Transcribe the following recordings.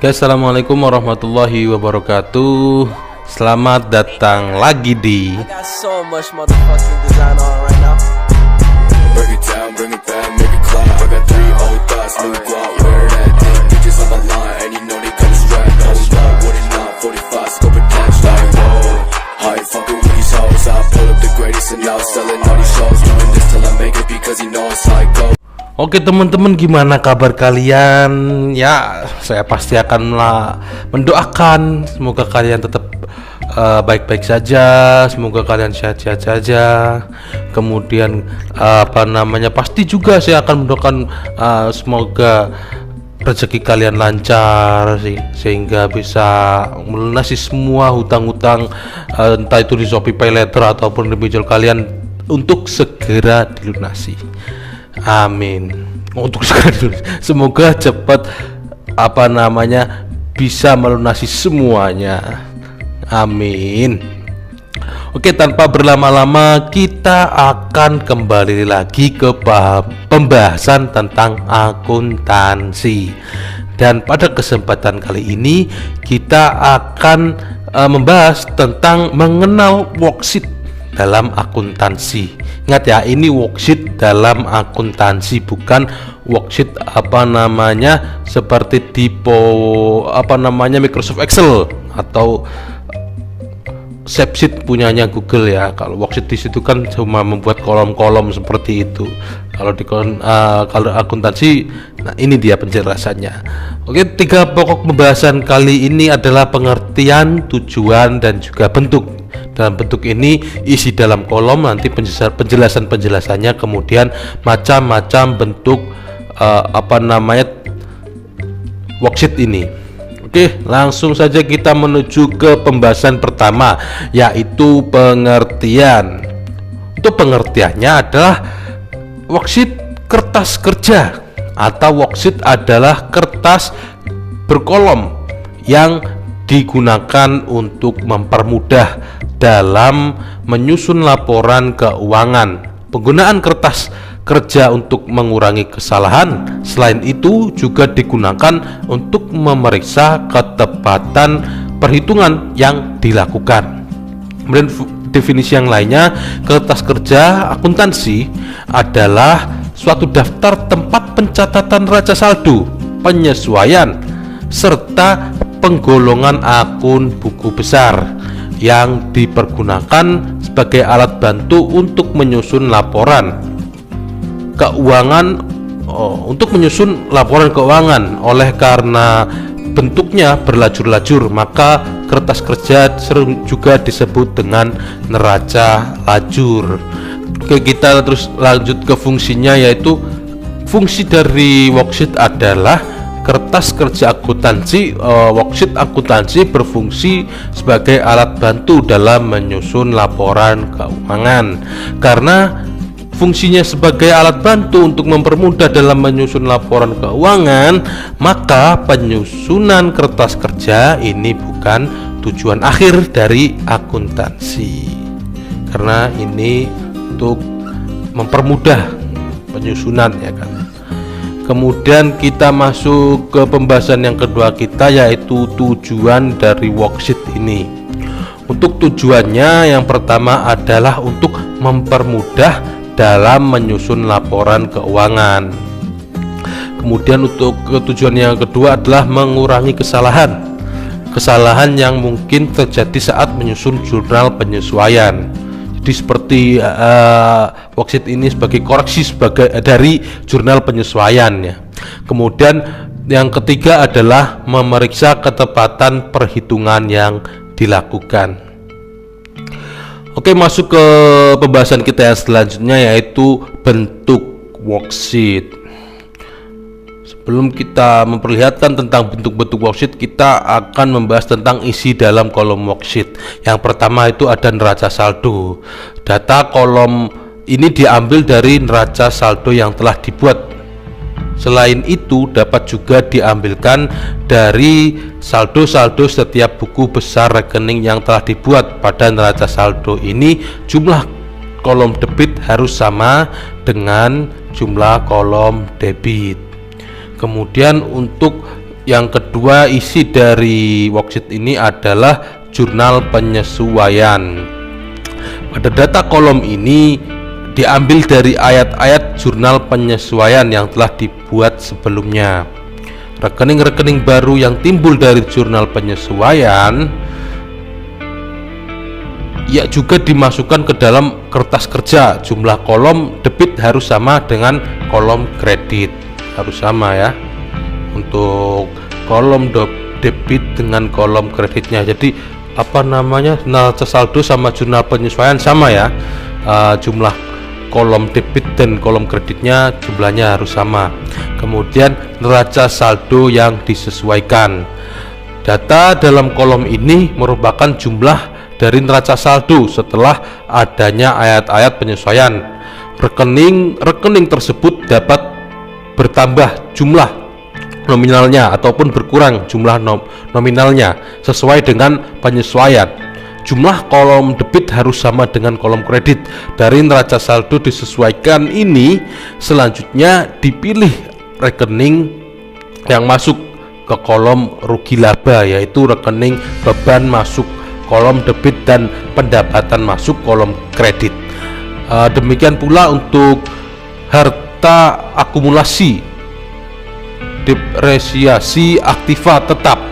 Guys, assalamualaikum warahmatullahi wabarakatuh. Selamat datang lagi di I got so much motherfucking design on right now. Break it down, bring it back, make it clap. I got three old thoughts, new guap, wear that thing. Bitches on the line, and you know they got strapped. Hold up, what it not, 45, scope attached. Like, whoa, I ain't fucking with these hoes. I pull up the greatest and now selling all these shows. Doing this till I make it because he knows how it goes. Oke teman-teman, gimana kabar kalian? Ya, saya pasti akan mendoakan semoga kalian tetap baik-baik saja, semoga kalian sehat-sehat saja. Kemudian pasti juga saya akan mendoakan semoga rezeki kalian lancar sehingga bisa melunasi semua hutang-hutang, entah itu di Shopee Pay Later ataupun di pinjol kalian untuk segera dilunasi. Amin. Untuk segera semoga cepat bisa melunasi semuanya. Amin. Oke, tanpa berlama-lama kita akan kembali lagi ke pembahasan tentang akuntansi. Dan pada kesempatan kali ini kita akan membahas tentang mengenal worksheet dalam akuntansi. Ingat ya, ini worksheet dalam akuntansi, bukan worksheet seperti di Microsoft Excel atau Spreadsheet punyanya Google ya. Kalau worksheet di situ kan cuma membuat kolom-kolom seperti itu. Kalau akuntansi, nah ini dia penjelasannya. Oke, 3 pokok pembahasan kali ini adalah pengertian, tujuan, dan juga bentuk. Dalam bentuk ini isi dalam kolom, nanti penjelasannya, kemudian macam-macam bentuk worksheet ini. Oke, langsung saja kita menuju ke pembahasan pertama, yaitu pengertian. Untuk pengertiannya adalah worksheet kertas kerja, atau worksheet adalah kertas berkolom yang digunakan untuk mempermudah dalam menyusun laporan keuangan. Penggunaan kertas kerja untuk mengurangi kesalahan. Selain itu juga digunakan untuk memeriksa ketepatan perhitungan yang dilakukan. Kemudian definisi yang lainnya, kertas kerja akuntansi adalah suatu daftar tempat pencatatan raca saldo, penyesuaian, serta penggolongan akun buku besar yang dipergunakan sebagai alat bantu untuk menyusun laporan keuangan. Oleh karena bentuknya berlajur-lajur, maka kertas kerja sering juga disebut dengan neraca lajur. Oke, kita terus lanjut ke fungsinya, yaitu fungsi dari worksheet adalah kertas kerja akuntansi. Worksheet akuntansi berfungsi sebagai alat bantu dalam menyusun laporan keuangan. Karena fungsinya sebagai alat bantu untuk mempermudah dalam menyusun laporan keuangan, maka penyusunan kertas kerja ini bukan tujuan akhir dari akuntansi, karena ini untuk mempermudah penyusunan, ya kan. Kemudian kita masuk ke pembahasan yang kedua kita, yaitu tujuan dari worksheet ini. Untuk tujuannya, yang pertama adalah untuk mempermudah dalam menyusun laporan keuangan. Kemudian untuk tujuan yang kedua adalah mengurangi kesalahan yang mungkin terjadi saat menyusun jurnal penyesuaian. Jadi seperti worksheet ini sebagai koreksi dari jurnal penyesuaian ya. Kemudian yang ketiga adalah memeriksa ketepatan perhitungan yang dilakukan. Oke, masuk ke pembahasan kita yang selanjutnya, yaitu bentuk worksheet. Sebelum kita memperlihatkan tentang bentuk-bentuk worksheet, kita akan membahas tentang isi dalam kolom worksheet. Yang pertama itu ada neraca saldo. Data kolom ini diambil dari neraca saldo yang telah dibuat. Selain itu dapat juga diambilkan dari saldo-saldo setiap buku besar rekening yang telah dibuat. Pada neraca saldo ini jumlah kolom debit harus sama dengan jumlah kolom debit. Kemudian untuk Yang kedua, isi dari worksheet ini adalah jurnal penyesuaian. Pada data kolom ini diambil dari ayat-ayat jurnal penyesuaian yang telah dibuat sebelumnya. Rekening-rekening baru yang timbul dari jurnal penyesuaian ya juga dimasukkan ke dalam kertas kerja. Jumlah kolom debit harus sama dengan kolom kredit, harus sama ya, untuk kolom debit dengan kolom kreditnya. Jadi neraca saldo sama jurnal penyesuaian sama ya, jumlah kolom debit dan kolom kreditnya jumlahnya harus sama. Kemudian neraca saldo yang disesuaikan. Data dalam kolom ini merupakan jumlah dari neraca saldo setelah adanya ayat-ayat penyesuaian. Rekening tersebut dapat bertambah jumlah nominalnya ataupun berkurang jumlah nominalnya sesuai dengan penyesuaian. Jumlah kolom debit harus sama dengan kolom kredit. Dari neraca saldo disesuaikan ini, selanjutnya dipilih rekening yang masuk ke kolom rugi laba, yaitu rekening beban masuk kolom debit dan pendapatan masuk kolom kredit. Demikian pula untuk harta akumulasi, depresiasi aktiva tetap,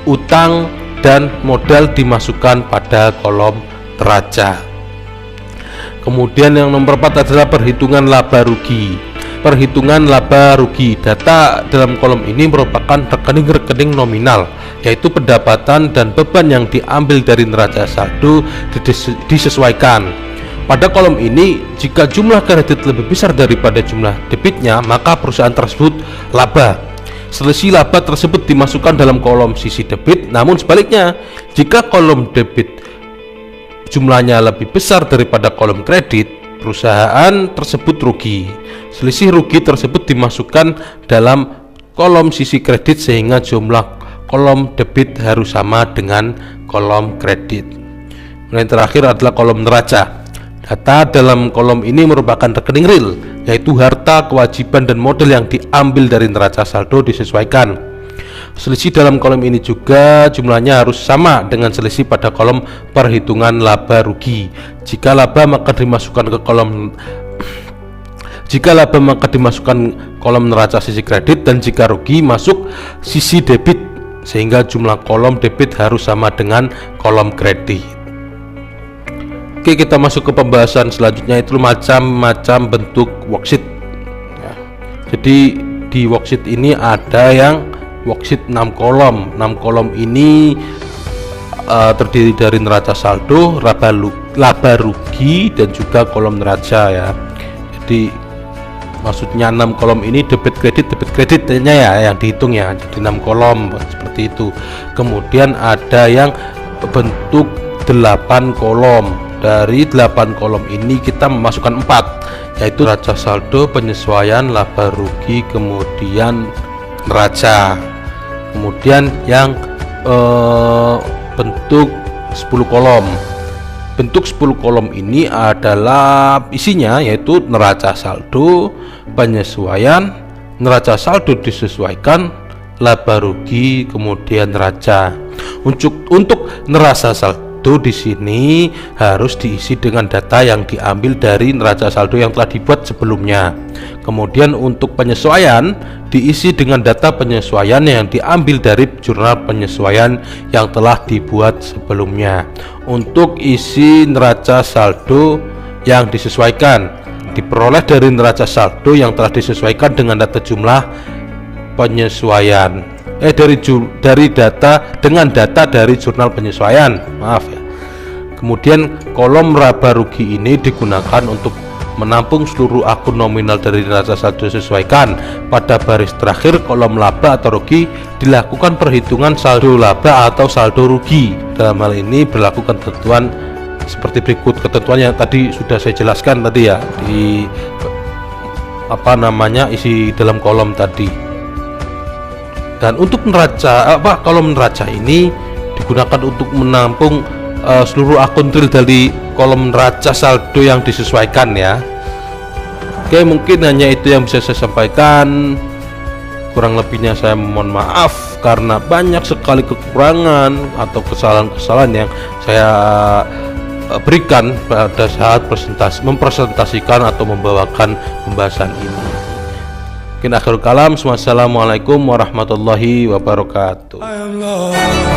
utang dan modal dimasukkan pada kolom neraca. Kemudian yang nomor 4 adalah perhitungan laba rugi. Perhitungan laba rugi, data dalam kolom ini merupakan rekening-rekening nominal, yaitu pendapatan dan beban yang diambil dari neraca saldo disesuaikan. Pada kolom ini, jika jumlah kredit lebih besar daripada jumlah debitnya, maka perusahaan tersebut laba. Selisih laba tersebut dimasukkan dalam kolom sisi debit. Namun sebaliknya, jika kolom debit jumlahnya lebih besar daripada kolom kredit, perusahaan tersebut rugi. Selisih rugi tersebut dimasukkan dalam kolom sisi kredit sehingga jumlah kolom debit harus sama dengan kolom kredit. Yang terakhir adalah kolom neraca. Data dalam kolom ini merupakan rekening real, yaitu harta, kewajiban, dan modal yang diambil dari neraca saldo disesuaikan. Selisih dalam kolom ini juga jumlahnya harus sama dengan selisih pada kolom perhitungan laba rugi. Jika laba maka dimasukkan kolom neraca sisi kredit, dan jika rugi masuk sisi debit, sehingga jumlah kolom debit harus sama dengan kolom kredit. Oke, kita masuk ke pembahasan selanjutnya, itu macam-macam bentuk worksheet ya. Jadi di worksheet ini ada yang worksheet 6 kolom. 6 kolom ini terdiri dari neraca saldo, laba rugi, dan juga kolom neraca ya. Jadi maksudnya 6 kolom ini debit kreditnya ya yang dihitung ya. Jadi 6 kolom seperti itu. Kemudian ada yang bentuk 8 kolom. Dari 8 kolom ini kita memasukkan 4, yaitu neraca saldo, penyesuaian, laba rugi, kemudian neraca. Kemudian yang bentuk 10 kolom. Bentuk 10 kolom ini adalah isinya yaitu neraca saldo, penyesuaian, neraca saldo disesuaikan, laba rugi, kemudian neraca. Untuk neraca saldo di sini harus diisi dengan data yang diambil dari neraca saldo yang telah dibuat sebelumnya. Kemudian untuk penyesuaian diisi dengan data penyesuaian yang diambil dari jurnal penyesuaian yang telah dibuat sebelumnya. Untuk isi neraca saldo yang disesuaikan diperoleh dari neraca saldo yang telah disesuaikan dengan data jumlah penyesuaian dari data dari jurnal penyesuaian, maaf ya. Kemudian kolom laba rugi ini digunakan untuk menampung seluruh akun nominal dari neraca saldo disesuaikan. Pada baris terakhir kolom laba atau rugi dilakukan perhitungan saldo laba atau saldo rugi. Dalam hal ini berlaku ketentuan seperti berikut. Ketentuan yang tadi sudah saya jelaskan tadi ya, di isi dalam kolom tadi. Dan untuk kolom neraca ini digunakan untuk menampung seluruh akun real dari kolom neraca saldo yang disesuaikan ya. Oke, mungkin hanya itu yang bisa saya sampaikan. kurang lebihnya saya mohon maaf karena banyak sekali kekurangan atau kesalahan-kesalahan yang saya berikan pada saat mempresentasikan atau membawakan pembahasan ini. Mungkin akhirul kalam, wassalamualaikum warahmatullahi wabarakatuh. I am lost.